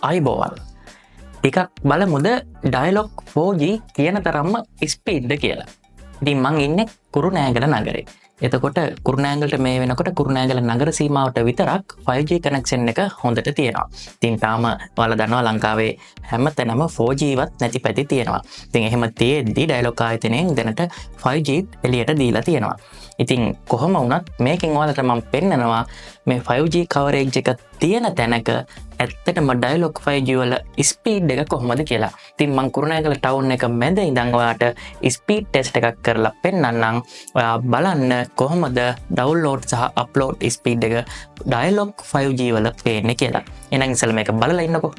අයිබෝවන් ටිකක් බලමුද ඩයිලොක් 4G කියන තරම්ම ස්පීඩ්ද කියලා. ඉතින් මං ඉන්නේ කුරුණෑගල නගරේ. එතකොට කුරුණෑගලට මේ වෙනකොට කුරුණෑගල නගර සීමාවට විතරක් 5G කනෙක්ෂන් එක හොඳට තියෙනවා. ඉතින් තාම ඔයාලා දන්නවා ලංකාවේ හැමතැනම 4G වත් නැති පැති තියෙනවා. ඉතින් එහෙම තියෙද්දි ඩයිලොක් ආයතනයෙන් දැනට 5G එළියට දීලා තියෙනවා. ඉතින් කොහොම වුණත් මේකෙන් ඔයාලට මම පෙන්නනවා මේ 5G කවරේජ් එක තියෙන තැනක ඇත්තටම ඩයිලොක් 5G වල ස්පීඩ් එක කොහොමද කියලා. ඉතින් මම කුරුණෑගල ටවුන් එක මැද ඉඳන් ඔයාලට ස්පීඩ් ටෙස්ට් එකක් කරලා පෙන්නන්නම්. ඔයා බලන්න කොහොමද ඩවුන්ලෝඩ් සහ අප්ලෝඩ් ස්පීඩ් එක ඩයිලොක් 5G වල පේන්නේ කියලා. එහෙනම් ඉස්සෙල්ලා මේක බලලා ඉන්නකෝ.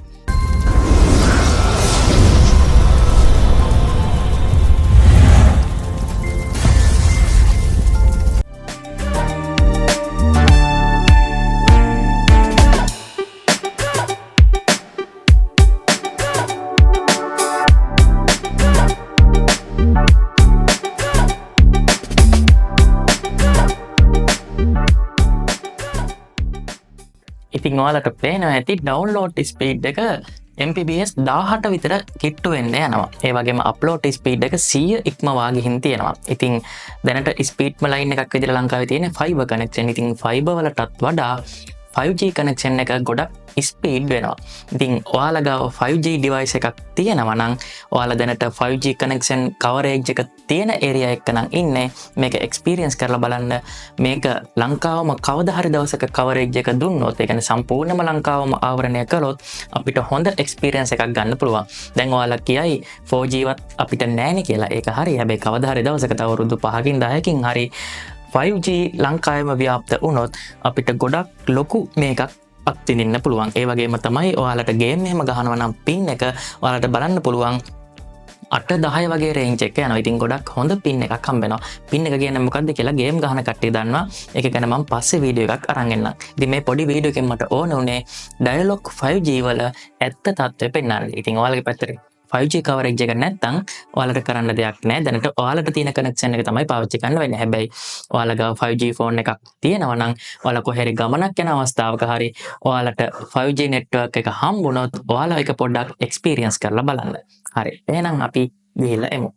ඉතින් ඔයාලට පේනවා ඇති ඩවුන්ලෝඩ් ස්පීඩ් එක MPBS 18 විතර කිට්ටු වෙන්න යනවා. ඒ වගේම අප්ලෝඩ් ස්පීඩ් එක 100 ඉක්මවා ගිහින් තියෙනවා. ඉතින් දැනට ස්පීඩ්ම ලයින් එකක් විදිහට ලංකාවේ තියෙන ෆයිබර් කනෙක්ෂන්. ඉතින් ෆයිබර් වලටත් වඩා 5G කනෙක්ෂන් එක ගොඩක් ස්පීඩ් වෙනවා. ඉතින් ඔයාලා ගාව 5G ඩිවයිස් එකක් තියෙනවා නම් ඔයාලා දැනට 5G කනෙක්ෂන් කවරේජ් එක තියෙන ඒරියා එක නම් ඉන්නේ. මේක එක්ස්පීරියන්ස් කරලා බලන්න. මේක ලංකාවම කවදා හරි දවසක කවරේජ් එක දුන්නොත්, ඒ කියන්නේ සම්පූර්ණයෙන්ම ලංකාවම ආවරණය කළොත් අපිට හොඳ එක්ස්පීරියන්ස් එකක් ගන්න පුළුවන්. දැන් ඔයාලා කියයි 4G වත් අපිට නැහැනේ කියලා. ඒක හරි. හැබැයි කවදා හරි දවසක තව අවුරුදු 5කින් 10කින් හරි 5G ලංකාවෙම ව්‍යාප්ත වුණොත් අපිට ගොඩක් ලොකු මේකක් අත්විඳින්න පුළුවන්. ඒ වගේම තමයි ඔයාලට ගේම් එහෙම ගහනවා නම් පින් එක ඔයාලට බලන්න පුළුවන් 8-10 වගේ රේන්ජ් එක යනවා. ඉතින් ගොඩක් හොඳ පින් එකක් හම්බ වෙනවා. පින් එක කියන්නේ මොකද්ද කියලා ගේම් ගහන කට්ටිය දන්නවා. ඒක ගැන මම පස්සේ වීඩියෝ එකක් අරන් එන්නම්. ඉතින් මේ පොඩි වීඩියෝ එකෙන් මට ඕන උනේ ඩයලොග් 5G වල ඇත්ත තත්ත්වය පෙන්වන්න. ඉතින් ඔයාලගේ පැත්තට 5G කවරේජ් එක නැත්නම් ඔයාලට කරන්න දෙයක් නැහැ. දැනට ඔයාලට තියෙන කනෙක්ෂන් එක තමයි පාවිච්චි කරන්න වෙන්නේ. හැබැයි ඔයාලා ගාව 5G ෆෝන් එකක් තියෙනවා නම් ඔයාලා කොහේ හරි ගමනක් යන අවස්ථාවක හරි ඔයාලට 5G නෙට්වර්ක් එක හම්බුනොත් ඔයාලා ඒක පොඩ්ඩක් එක්ස්පීරියන්ස් කරලා බලන්න. හරි. එහෙනම් අපි ගිහිල්ලා එමු.